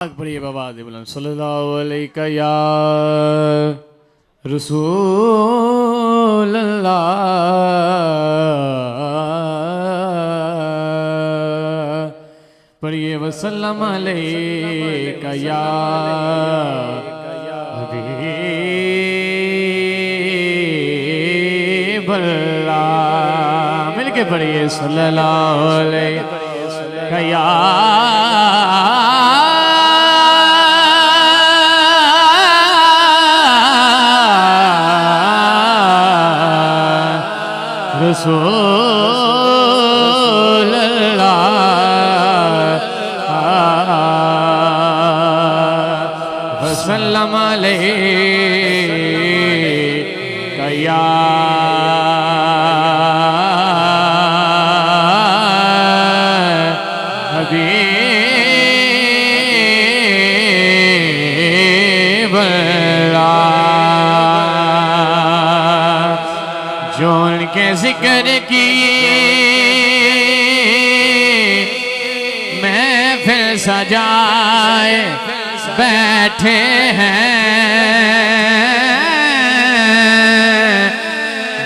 पढ़िए बाबा दे बुलंद सल्लल्लाहु अलैका या रसूल अल्लाह। पढ़िए वसल्लम अलैका या हबीब अल्लाह। मिलके पढ़िए सल्लल्लाहु अलैका या रसूल अल्लाह वसल्लम अलैका या हबीब अल्लाह। जो उनके जिक्र की महफिल सजाए बैठे हैं,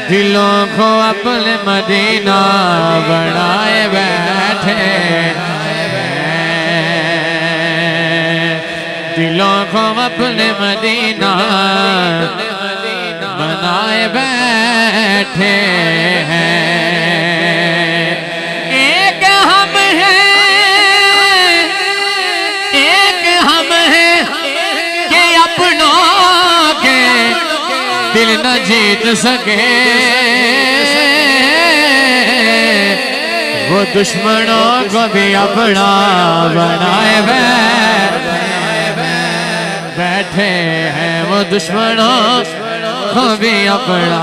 दिलों को अपने मदीना बनाए बैठे हैं, दिलों को अपने मदीना बनाए बैठे हैं। एक हम हैं कि अपनों के दिल न जीत सके, वो दुश्मनों को भी अपना बनाए बैठे हैं, वो दुश्मनों को भी अपना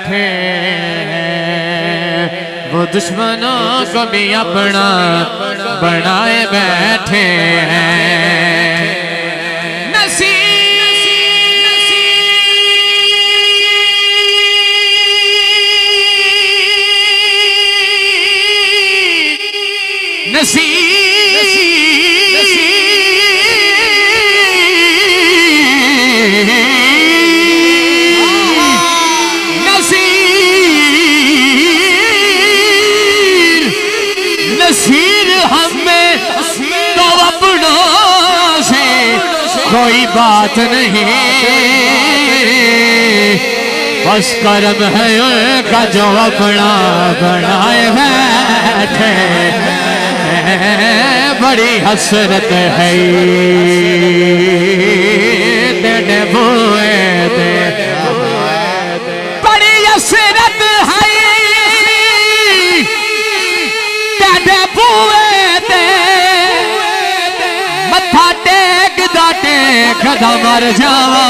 बैठे हैं, वो दुश्मनों को भी अपना बनाए बैठे हैं। नसीर हमें तो अपनों से कोई बात नहीं, बस करम है उनका जो अपना बनाए बैठे। बड़ी हसरत है तेरे बुए ते, बड़ी हसरत है तेरे बुए ते, मत्था टेकदा टेकदा मर जावा,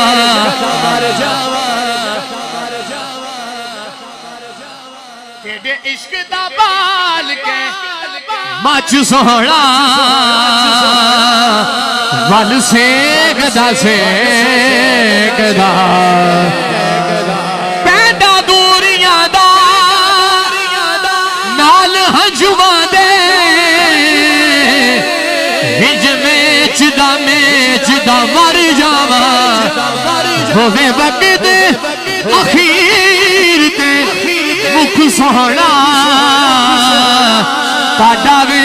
तेरे इश्क दा बाल के मच सोहना वल सेकदा सेकदा, पैंडा दूरियां दा नाल हंजुआ दे, हिज मेचदा मर जावा, होवे वक्त अखीर ते मुख सोहना ताड़ा वे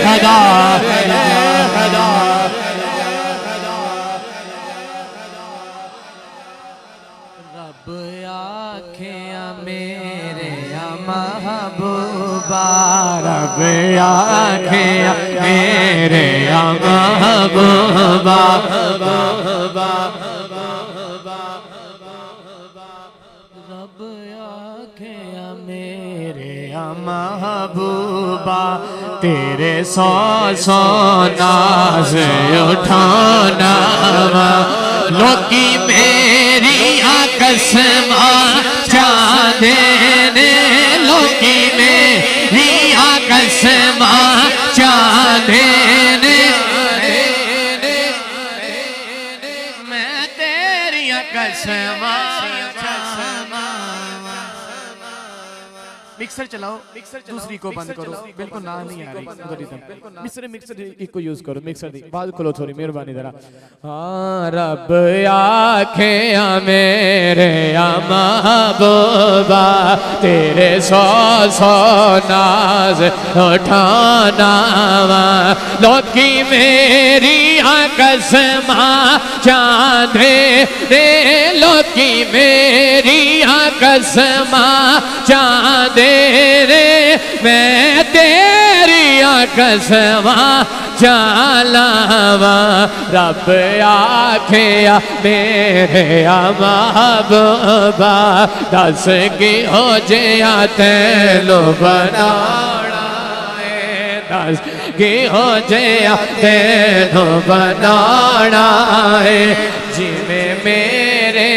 खदा रब आखिया मेरे महबूबा, रब आखिया मेरे महबूबा, रब आखिया मेरे महबूबा, तेरे सौ नाज उठाना, लोकी मेरी कसमा चांदे ने, लोकी मेरी कसमा चांदे ने, मैं तेरी कसमा मिक्सर चलाओ, दूसरी को बंद करो, बिल्कुल ना नहीं आ रही उधर इधर। मिक्सर एक को यूज करो, मिक्सर दी बात खोलो थोड़ी, मेहरबानी जरा। हाँ रब आँखें मेरे महबूबा तेरे सौ नाज उठाना लोकी मेरी कसमा चांदे रे लोकी मेरी कसमा चांदे रे मैं तेरी कसमा चालावा रब आखिया मेरे महबूबा दस की हो जिया तेनू बनाना दस की हो जिया तेनू बनाना है जिमें मेरे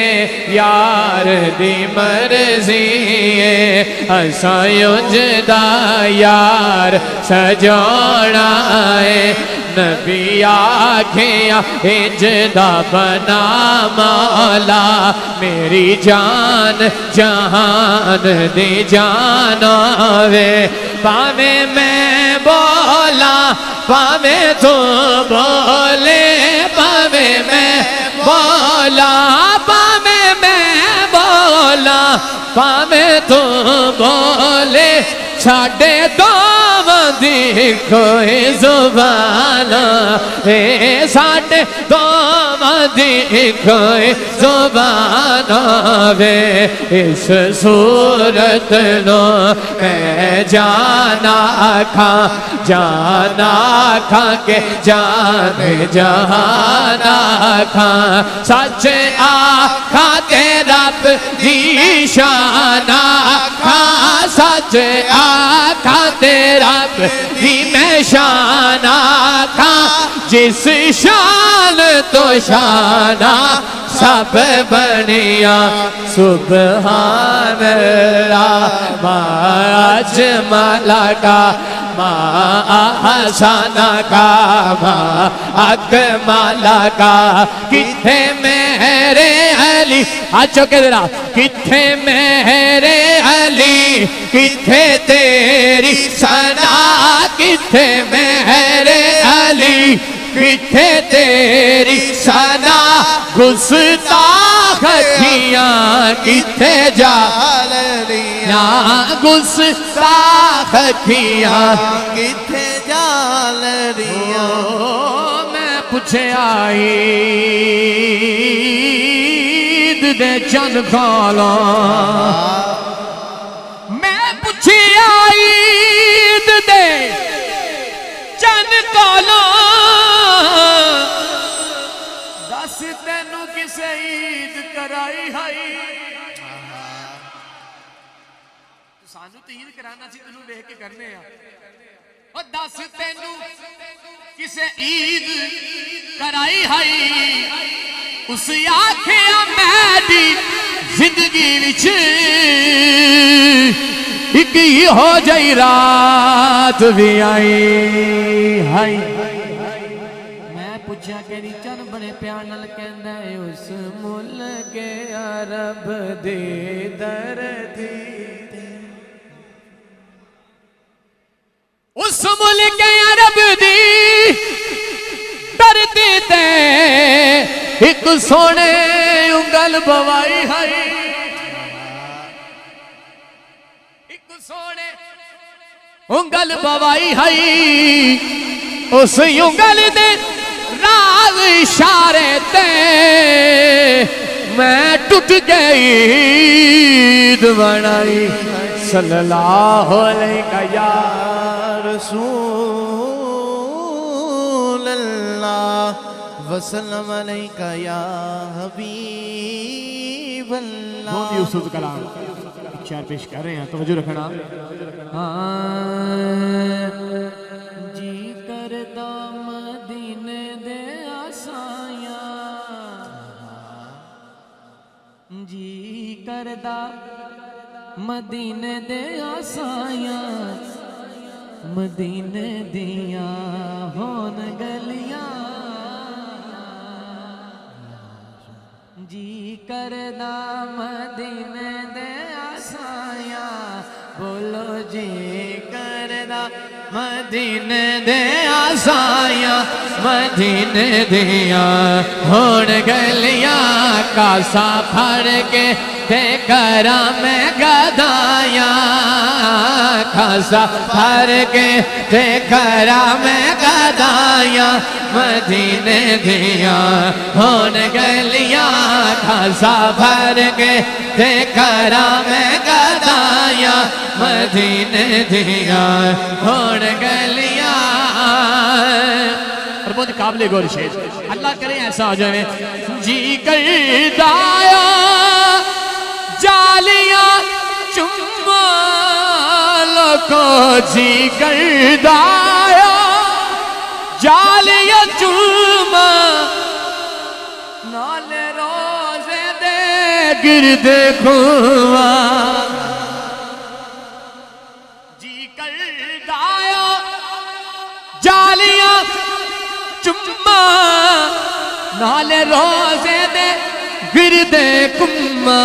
यार दी मर्जी है असा युजदा यार सजाना है नबी आखिया इजदा बना मौला मेरी जान जहान दी जाना वे पावे मैं बोला पावे तू बोले पावे मैं बोला पावे मैं बोला पावे तू बोले साढ़े दो देखो जुबान हे साढ़े दो देखो जुबान वे इस सूरत नो मैं जाना खा के जान जहाना खा सच आखा तेरा दीशाना खा सच आखा तेरा भी मैं शाना खा जिस शान तो शाना सब बनिया सुबहान अल्लाह माज माला का हसाना का अकमाला का किथे मेरे अली अच्छो के जरा किथे मेरे अली किथे तेरी सना किथे मेरे अली किथे तेरी सना गुस्ताख अखियां किथे जालरियां गुस्ताख अखियां किथे जालरियां मैं पूछे ईद दे चंद खाला मैं पूछे ईद दे चंद काला दस तेनू किसे ईद कराई हाई सानू तो ईद कराना सी तेनू देख के करने आ और दस तेनू किसे ईद कराई हाई उस आखिया मेरी जिंदगी विच एक ही हो जाई रात भी आई हाई मैं पूछा कि चन बड़े प्यार नाल कहंदा है उस मुल के अरब दे दर्दी उस मुल के अरब दी दर्दी ते एक सोने उंगल बवाई है एक सोने उंगल बवाई है उस उंगल दे राज इशारे ते मैं टूट गई ईद बनाई सल्लल्लाहु अलैहि या रसूल अल्लाह वसल्लम अलैका या हबीब अल्लाह। बहुत यूसुफ कलाम शायर पेश कर रहे हैं, तवज्जो रखना। जी करदा मदीने दे आसाया जी करदा मदीने दे आसाया मदीने दिया होन गलियां जी करदा मदीने दे आसाया बोलो जी करदा मदीने दे आसाया मदीने दिया होण गलियां कासा भर के ते करा मैं गदाया खासा भर के ते करा मैं गदाया मदीने दिया होण गलियां खासा भर के ते करा मैं गदाया मदीने दिया होण गलियां। और बहुत काबिल गौर शेर, अल्लाह करे ऐसा हो जाए जी करदाया जालियां चुम्मा को जी करदाया जालियां चुम्मा नाले रोजे दे गिरद खुआ जी करदाया जालियां चुम्मा नाले रोजे दे गिरद कुम्मा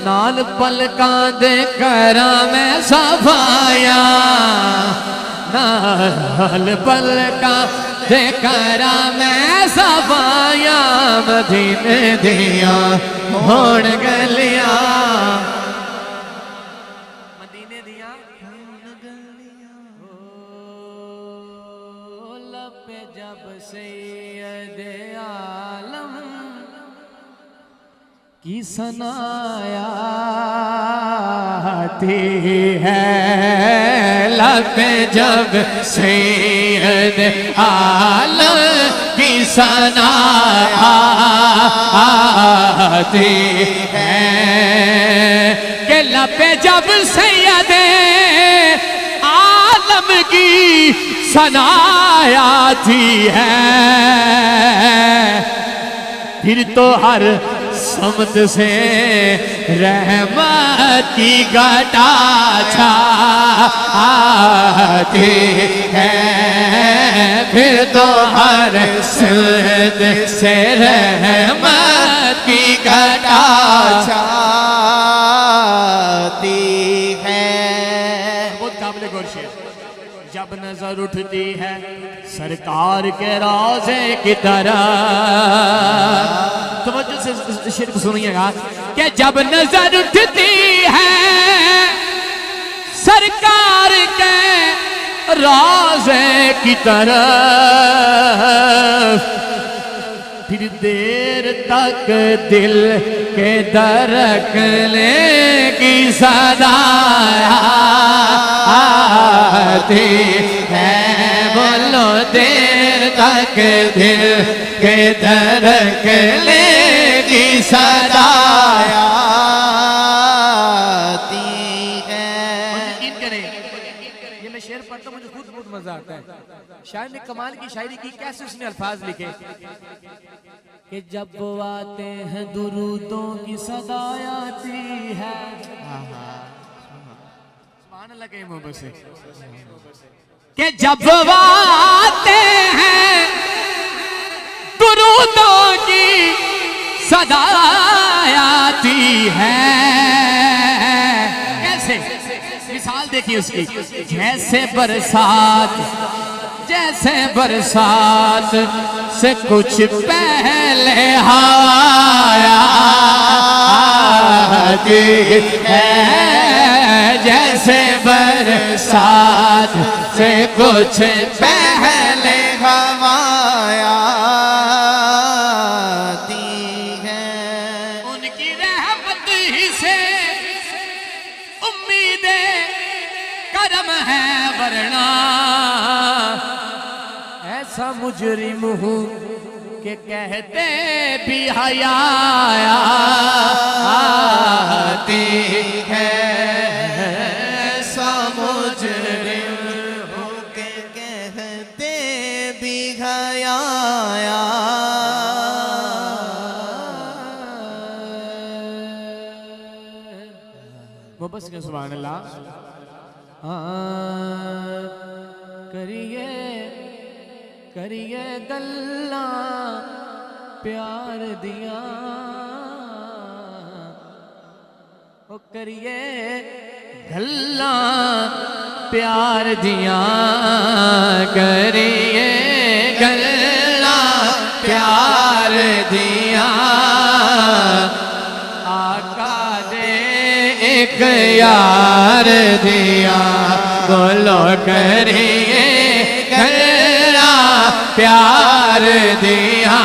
नाल पलकां दे करा मैं सफाया नाल पलकां दे करा मैं सफाया मदीने दिया होण गलियां मदीने दिया होण गलियां लपे जब सैयद आलम की सनायाती है लपे जब सैयद आलम की सनायाती है के लपे जब सैयद आलम की सनायाती है फिर तो हर समत से रहमत की घटा छाती है फिर तो हर समत से रहमत की घटा छाती है। बहुत काबिल गौर शेर, जब नजर उठती है सरकार के रोज़े की तरह तो से शेर को सुनिएगा कि जब नजर उठती है सरकार के रोज़े की तरफ फिर देर तक दिल के धड़कने की सदा आती है बोलो देर तक दिल के धड़कने की सदा आती है। यकीन करें ये मैं शेर पढ़ता हूँ मुझे खुद बहुत मजा आता है। शायर ने कमाल की शायरी की, कैसे उसने अल्फाज लिखे कि जब वो आते हैं दुरूदों की सदा आती है सुभान अल्लाह के मोहब्बत से कि जब वो आते हैं दुरूदों की सदा आती है। कैसे मिसाल देखिए उसकी, जैसे बरसात से कुछ पहले हवाया आती है जैसे बरसात से कुछ पहले हवाया ऐसा मुजरिम हूँ कि कहते भी हया आती है ऐसा मुजरिम हूँ कि कहते भी हया मोहब्बत से सुभान अल्लाह। करिए करिए गल्ला प्यार दिया ओ करिए गल्ला प्यार दिया, करिए गल्ला प्यार दिया, आका दे एक यार दिया, बोलो करिए गल्ला प्यार दिया।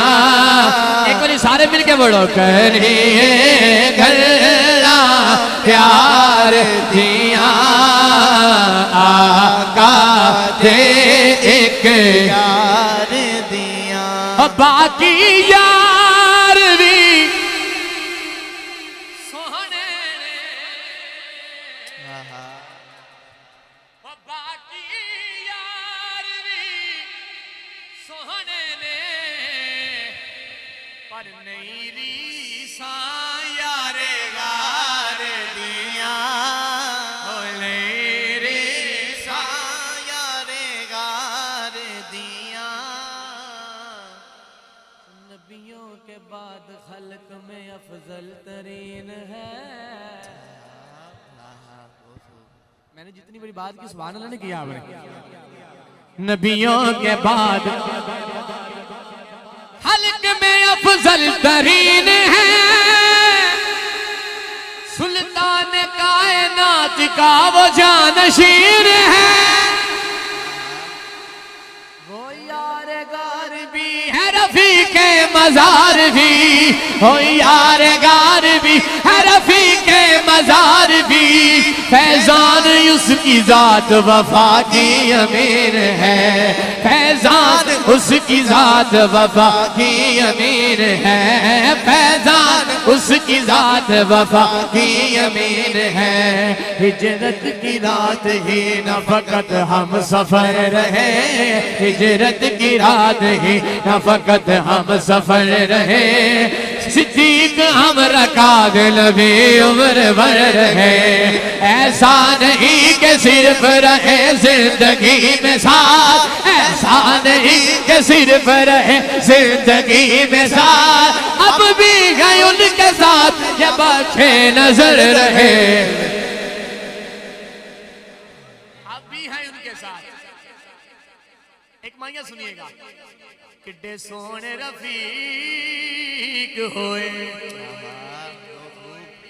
एक बार सारे मिलके बोलो करिए गल्ला प्यार दिया, आका दे एक यार दिया। बाकी यार भी सोहने ने, बाकी यार भी सोहने ने, पर नहीं रीसा यारे गार दिया, नहीं रीसा यारे गार दिया। नबियों के बाद खल्क में अफजल तरीन है। मैंने जितनी बड़ी बात की सुभान अल्लाह ने किया आपने। नबियों के बाद खल्क में अफजल तरीन है, सुल्तान कायनात का वो जानशीन है, वो यार गार भी है रफीके मजार भी, हो यार गार भी है रफीके मजार भी, फैजान उसकी जात वफा की अमीर है, फैजान उसकी जात वफा की अमीर है, फैजान उसकी जात वफा की अमीर है। हिजरत की रात ही न फकत हम सफर रहे, हिजरत की रात ही न फकत हम सफर रहे, सिद्दीक हम रकाद नबी उम्र भर रहे, ऐसा नहीं कि सिर्फ रहे जिंदगी में साथ, ऐसा नहीं कि सिर्फ रहे जिंदगी में साथ, अब भी गए उनके साथ ये बच्चे नजर रहे, अब भी है उनके साथ। एक माइया सुनिएगा, किड्डे सोने रफीक होए,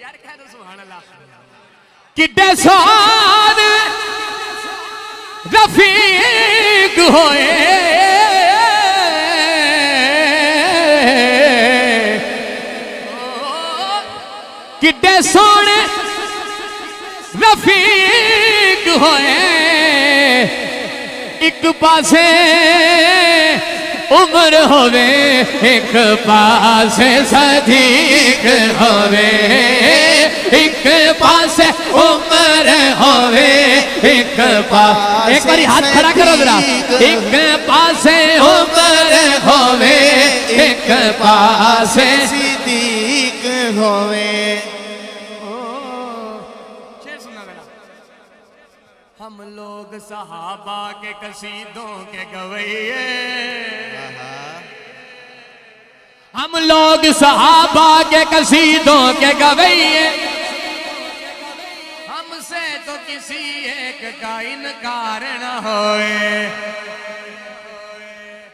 यार कह दो सुभान अल्लाह, किड्डे सोने रफीक होए, किड्डे सोने रफीक होए, एक पासे उम्र होवे, एक पासे सदीक होवे, एक पासे उम्र होवे, एक पासे, एक बारी हाथ खड़ा करो जरा, एक पासे उम्र होवे, एक पासे सिद्दीक होवे। हम लोग सहाबा के कसीदों के गवैये, हम लोग सहाबा के कसीदों के गवैये, हमसे तो किसी एक का इनकार न होए,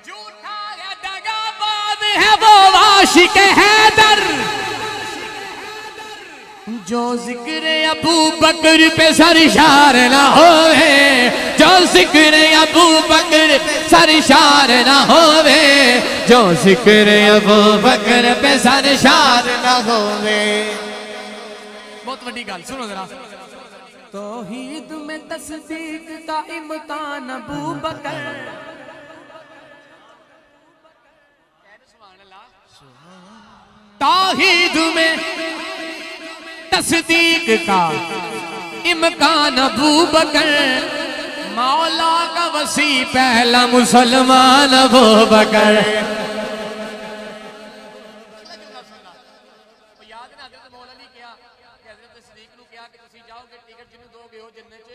झूठा या दगाबाज है वो आशिक हैदर, जो जिक्र अबू बकर पे सरशार ना होवे, जो जिक्र अबू बकर पे सरशार ना होवे, जो जिक्र अबू बकर पे सरशार न होवे। बहुत बड़ी गल सुनो जरा, तौहीद में तस्दीक का इम्तिहान अबू बकर, तौहीद में तस्दीक का इम्कान अबू बकर, मौला का वसी पहला मुसलमान अबू बकर। याद ना हज़रत मौला ने क्या कि हज़रत सिद्दीक ने क्या कि तुसी जाओगे टिकट जिन्हों दोगे हो जन्नत च,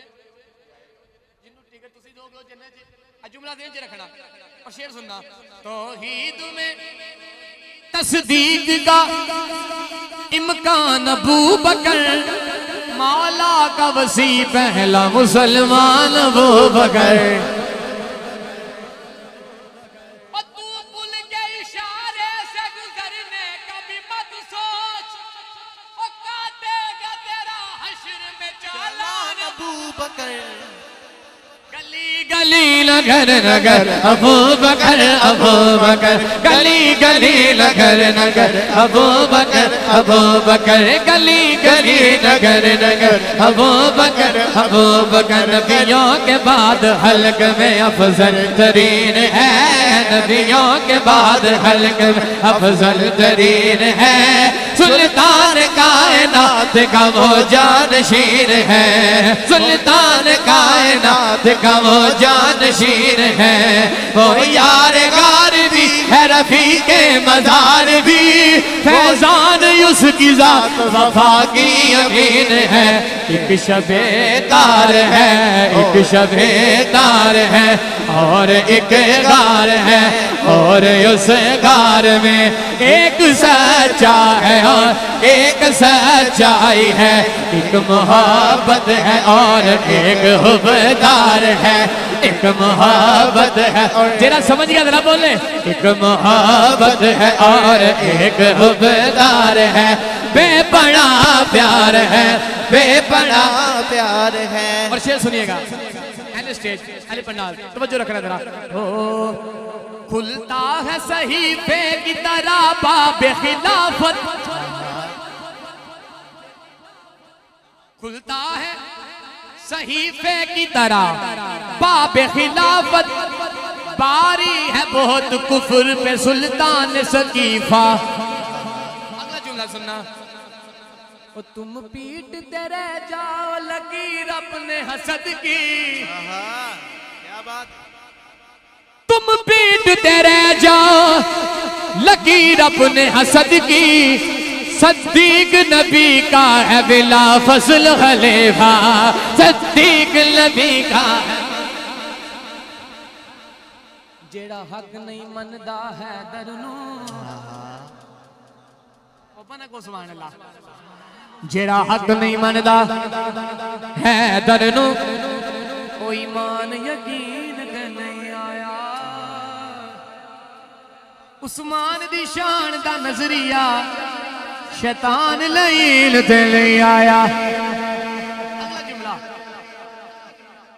जिन्हों टिकट तुसी दोगे हो जन्नत च। जुमला ध्यान च रखना और शेर सुनना, तौहीद में तस्दीक का इम्कान अबू बकर, का वसी पहला मुसलमान वो बकर। तू पुल के इशारे से गुजरने का भी मत सोच, ओ काटेगा तेरा हश्र में चालान अबू बकर। गली गली नगर नगर अबू बकर अबू बकर, गली गली नगर नगर अबू बकर अबू बकर, गली गली नगर नगर अबू बकर अबू बकर। नबियों के बाद हल्क में अफजल तरीन है, नबियों के बाद हल्क में अफजल तरीन है। सुल्तान कायनात का वो जानशीर है, सुल्तान कायनात का वो जानशीर है। वो यार गार भी है, रफीके मज़ार भी, फैजान उसकी ज़ात वफा की यकीन है। एक शबे तार है, एक शबे तार है, और एक गार है, और उस गार में एक सच्चा है और एक सच्चाई है। एक मोहब्बत है और एक हुबदार है, एक मोहब्बत है। जरा समझ गया जरा बोले, एक मोहब्बत है और एक हुबदार है। बेपना प्यार है, बेपना प्यार है। और शेर सुनिएगा, स्टेज अली पंडाल तवज्जो रखना जरा। ओ खुलता है सहीफे की तरह बाबे खिलाफत, खुलता है सहीफे की तरह बाबे खिलाफत। बारी है बहुत कुफर पे सुल्तान सकीफा। अगला जुमला सुनना। ओ तुम पीटते रह जाओ लकीर अपने हसद की, क्या बात। तुम पीटते रह जाओ लकीर अपने हसद की। सद्दीक नबी का है बिला फसल खलीफा, सद्दीक नबी का है। जेड़ा हक नहीं मनदा है दरनू, ओपन को सुभान अल्लाह। जेड़ा हक नहीं मनदा है दरनू, ओ ईमान यकीन के नहीं आया। उस्मान दी शान दा नजरिया शैतान लईन ते ले आया। अगला जुमला।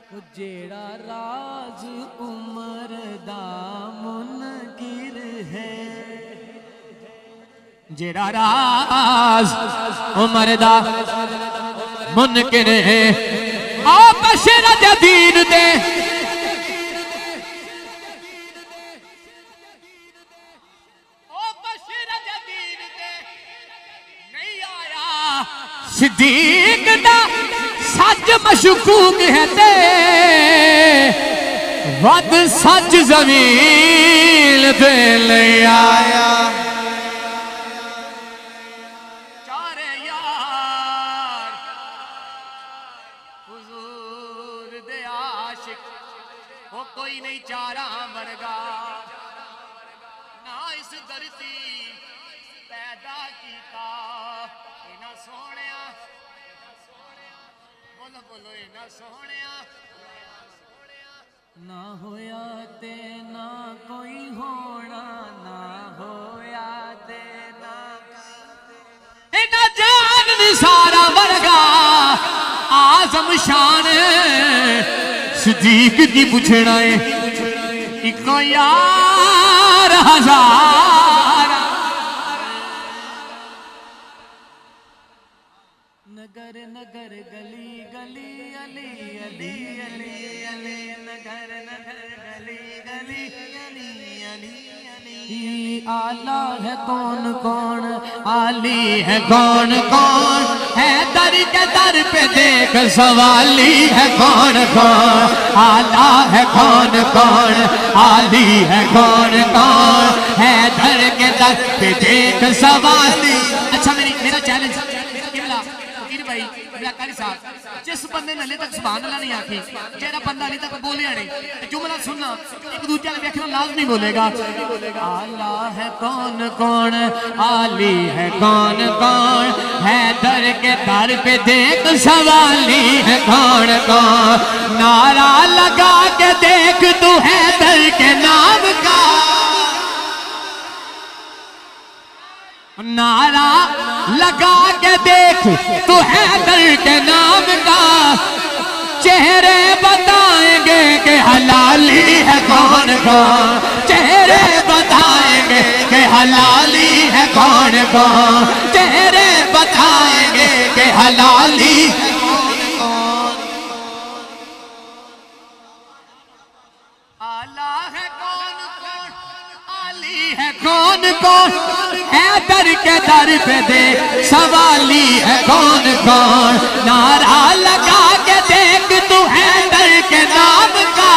ओ जेड़ा राज उमर दा मुनकिर है, जेड़ा राज उमर दा मुनकिर है। आप बशर जदीद दे सिद्दीक दा सच मशकूक है ते वद सच जमीन पे ले आया। चारे यार हुजूर दे आशिक, वो कोई नहीं चारा वर्गा, ना इस धरती पैदा कीता। इना सोहणिया बोलो बोलो, इना सोहणिया ना होया ते ना कोई होना, ना होया ते ना इना जान निसारा वर्गा आजम शान सिद्दीक की पूछना है। इको यार हजार नगर नगर गली गली अली अली अली अली, नगर नगर गली गली अली अली अली। आला है कौन कौन, आली है कौन कौन, है दर के दर पे देख सवाली है कौन कौन। आला है कौन कौन, आली है कौन कौन, है दर के दर पे देख सवाली। अच्छा मेरा चैलेंज भाई मेरा कारी साहब जिस बंदे ने हले तक सुभान अल्लाह नहीं आखी, जेड़ा बंदा हले तक बोलिया नहीं, जुमला सुनना एक दूसरे वाले देखना लाजमी बोलेगा। आला है कौन कौन, आली है कौन कौन, है दर के दर पे देख सवाली है कौन कौन, नारा लगा के देख तू है दर के नाम का, नारा लगा के देख तू हैदर के नाम का, चेहरे बताएंगे कि हलाली है कौन कौन, चेहरे बताएंगे कि हलाली है कौन कौन, चेहरे बताएंगे कि हलाली है कौन कौन। आला है कौन कौन, आली है कौन कौन, है दर के दर पे दे सवाली है कौन कौन, नारा लगा के देख तू है दर के नाम का,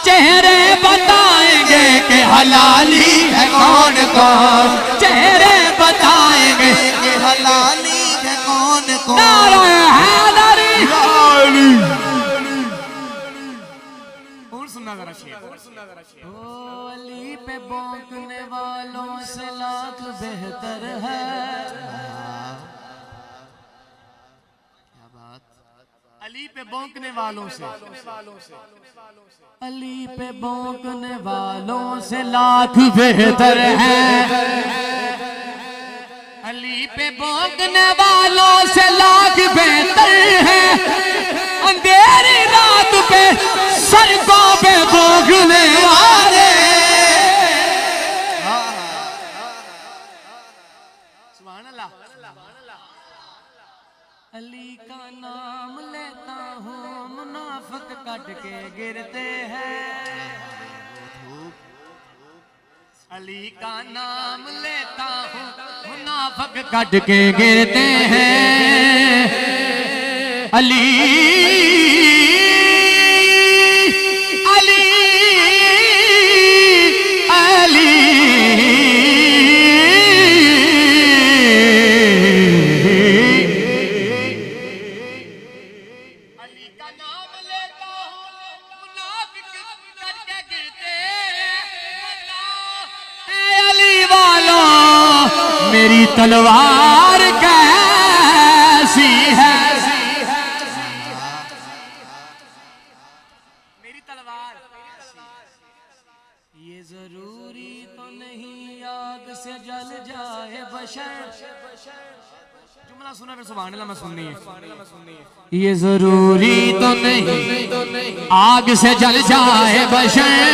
चेहरे बताएंगे कि हलाली है कौन कौन, चेहरे बताएंगे कि हलाली है कौन कौन। नारा हैदरी और सुनना जरा शेर। ओ अली पे भौंकने वालों से लाख बेहतर है, क्या बात, अली पे भौंकने वालों से, अली पे भौंकने वालों से लाख बेहतर है, अली पे भौंकने वालों से लाख बेहतर है, अंधेरी रात पे सड़कों पे भौंकने वाले, सुभान अल्लाह। अली का नाम लेता हूँ मुनाफिक कट के गिरते हैं, अली का नाम लेता हूँ मुनाफिक कट के गिरते हैं, अली अली अली अली का नाम लेता हूँ मुनाफिक कट के गिरते हैं, अली वालों मेरी तलवार कैसी है, मेरी तलवार, ये जरूरी तो नहीं आग से जल जाए बशर, जुमला सुना फिर सुभान अल्लाह में सुननी है, ये जरूरी तो नहीं आग से जल जाए बशर,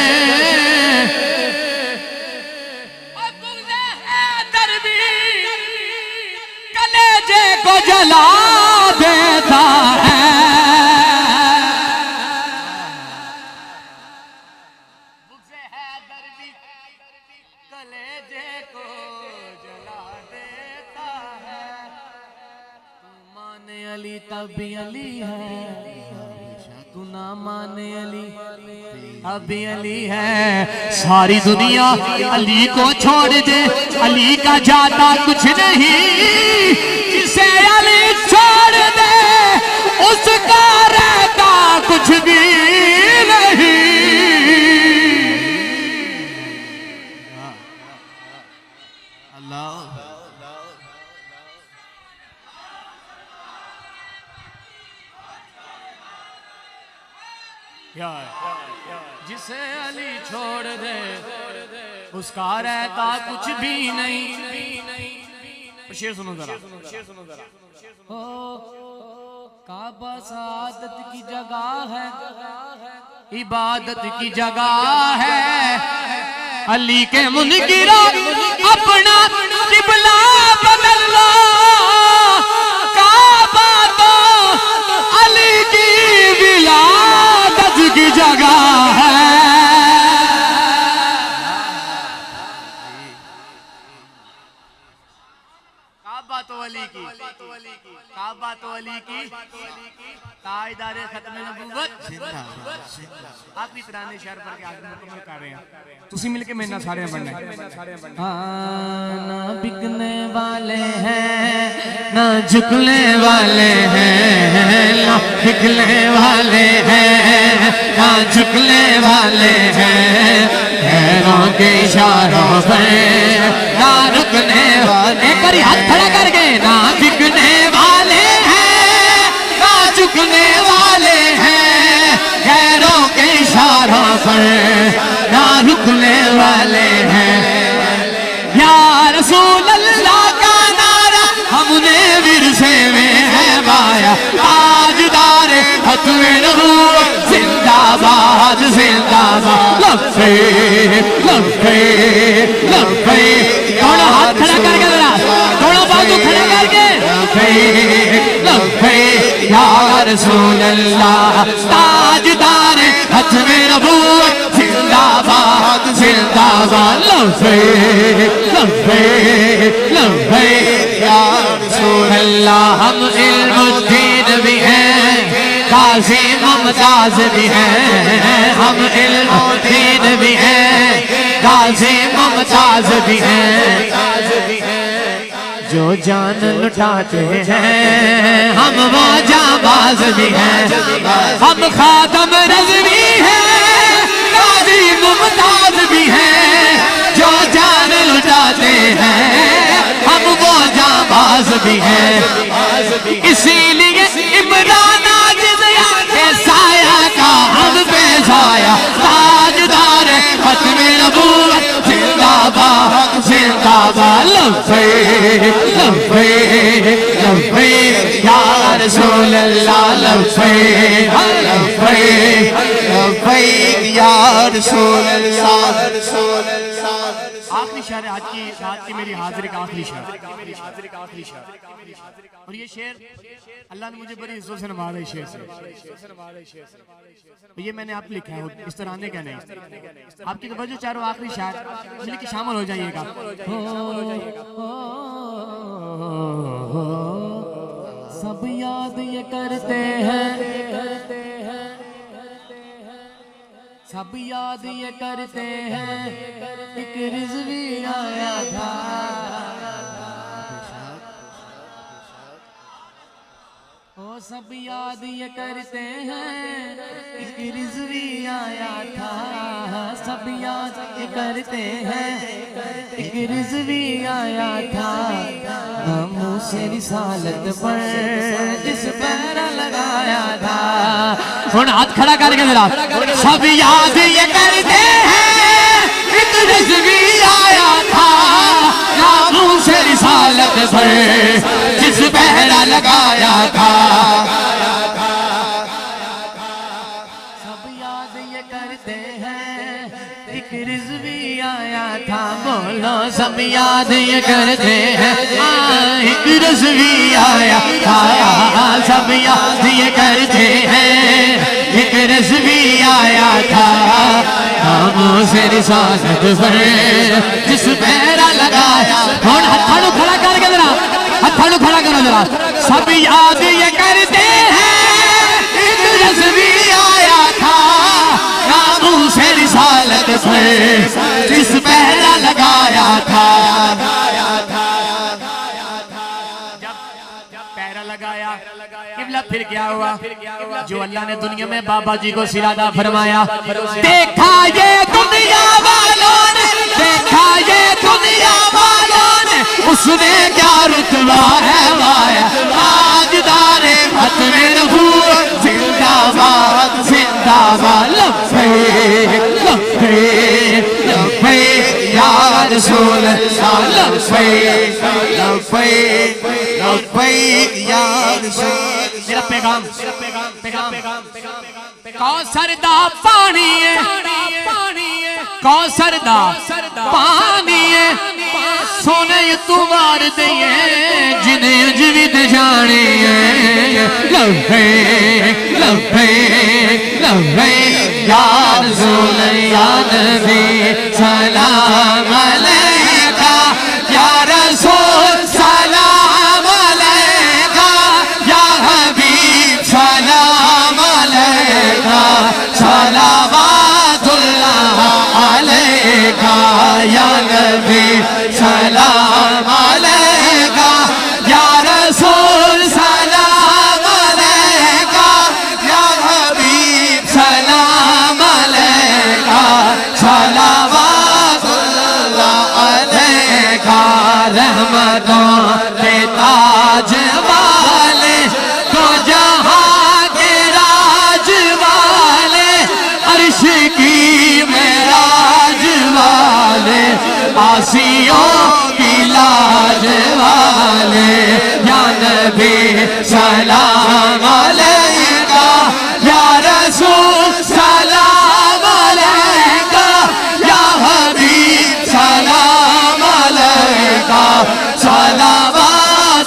कलेजे को जला देता है, कलेजे को जला देता है, तू माने अली तब भी अली है, तू ना माने अली अभी अली है, सारी दुनिया अली को छोड़ दे, अली का जाता कुछ नहीं, जिसे अली छोड़ दे उसका रहता कुछ भी नहीं। अल्लाह जिसे अली छोड़ दे उसका रहता कुछ भी नहीं। शेर सुनो जरा, हो काबा सादत की जगह है, इबादत की जगह है, अली के मुनकिरा अपना किबला बदल लो, काबा तो अली की विलादत की जगह है। काबा बाबा तो अली की ताजदारे खत्म नबूवत आखिरी तराने शहर पर के आगे मुकम्मल कर रहे हैं तुसी मिलके मेरे नाल सारे बनना ना बिकने वाले हैं ना झुकने वाले हैं, ना बिकने वाले हैं ना झुकने वाले हैं, पैरों के इशारों पर ना रुकने वाले। एक बार हाथ खड़ा करके ना बिकने वाले हैं ना झुकने वाले हैं, पैरों के इशारों पर ना रुकने वाले हैं। या रसूल अल्लाह का नारा हमने विरसे में है गाया, ताजदार खत्मे नबूवत जिंदाबाद जिंदाबाद। लब्बैक लब्बैक लब्बैक, थोड़ा हाथ खड़ा करके जरा, थोड़ा बाजू खड़ा करके लब्बैक लब्बैक या रसूल अल्लाह, ताजदार खत्मे नबूवत जिंदाबाद जिंदाबाद। लब्बैक लब्बैक लब्बैक या रसूल अल्लाह। हम इल्मुद्दीन भी हैं, काज़ी मुमताज भी हैं, हम इल्मुद्दीन भी हैं, काज़ी मुमताज भी हैं। जो जान लुटाते हैं हम वो जाबाज भी हैं, हम खातम रज़वी हैं, काज़ी मुमताज भी हैं। जो जान लुटाते हैं हम वो जाबाज भी हैं। इसीलिए इमरान आजिज़ के साया का हम पे साया, ताजदार खत्मे नबूवत जिंदाबाद जिंदाबाद। लब्बैक लब्बैक लब्बैक या रसूल अल्लाह, लब्बैक लब्बैक लब्बैक या रसूल अल्लाह। आखिरी शेर आज की मेरी हाजिरी का आखिरी शेर, और ये शेर अल्लाह ने मुझे बड़ी इज्जत से नवाजा है। शेर से ये मैंने आप लिखा है, इस तरह आने का नहीं। आपकी तवज्जो चारों आखिरी शेर मिलके शामिल हो जाइएगा। सब याद ये करते हैं, सब याद ये करते हैं, एक रिज़वी आया था। ओ सब याद ये करते हैं, एक रिज़वी आया था। सब याद ये करते हैं, एक रिज़वी आया था। नामों से रिसालत पर जिस पहरा लगाया था। हुण हाथ खड़ा करके जरा, सब याद ये करते हैं, एक रिज़वी आया था। नामों से रिसालत पर जिस पहरा लगाया था। सब याद ये करते हैं, एक रिज़वी आया था। बोलो सब याद ये करते हैं, एक रिज़वी आया था। सब याद ये करते हैं, एक रिज़वी आया था। नामों से रिसालत पर जिस पहरा लगाया। और हथाड़ू खड़ा करके जरा, हथाड़ू खड़ा करो जरा। सब याद ये करते हैं, एक रिज़वी आया था। नामों से रिसालत पर जिस पहरा लगाया था। जब पहरा लगाया किबला फिर क्या हुआ? जो अल्लाह ने दुनिया में बाबा जी को सिरादा फरमाया। देखा ये दुनिया वालों ने, देखा ये दुनिया वालों ने, उसने क्या रुतबा है वाया। ताजदार खत्मे नबूवत जिंदाबाद जिंदाबाद। लब्बैक लब्बैक लब्बैक या रसूल अल्लाह, लब्बैक लब्बैक लब्बैक या रसूल। मेरा पैगाम कौसर दा पानी है, कौसर दा पानी है। सोने तू मार दिए जिन्हें अजविद जाने। लब्बैक लब्बैक लब्बैक या रसूल या नबी सलाम अलैका, या रसूल सलाम अलैका, या नबी सलाम अलैका या रसूल सलाम अलैका या हबीब सलाम अलैका सलावतुल्लाह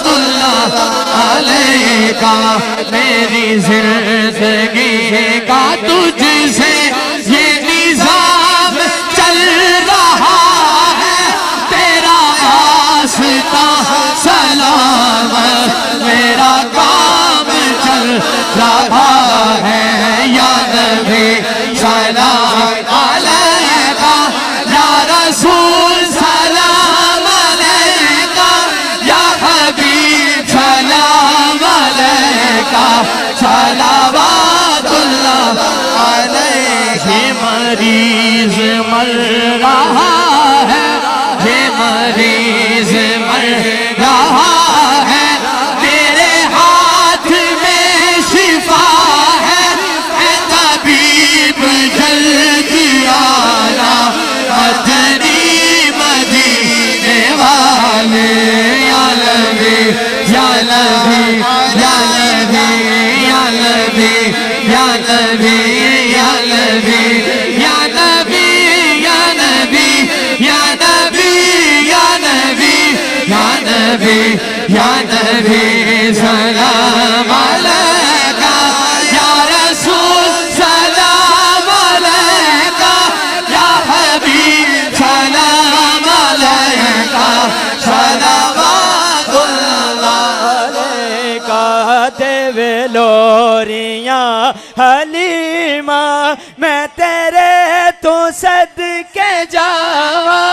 अलैका। मेरी जिंदगी का तुझसे ये निजाम चल रहा है, तेरा आस्था सलाम मेरा काम चल रहा है। या नबी सलाम अलैका या रसूल सलाम अलैका या हबीब सलाम अलैका सलावतुल्लाह अलैका। ये मरीज मर रहा है, ये मरीज मर रहा है, तेरे हाथ में शिफा है, ऐ तबीब जल्दी आना, मदनी मदीने वाले। या नबी या नबी या नबी या नबी या नबी या नबी या नबी या नबी या नबी या नबी या नबी या नबी सलाम अलैका या रसूल सलाम अलैका या हबीब सलाम अलैका सलावतुल्लाह अलैका। देवे लोरियां हलीमा मैं तेरे तो सदके जावा,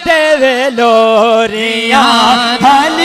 देवे लोरियां हलीमा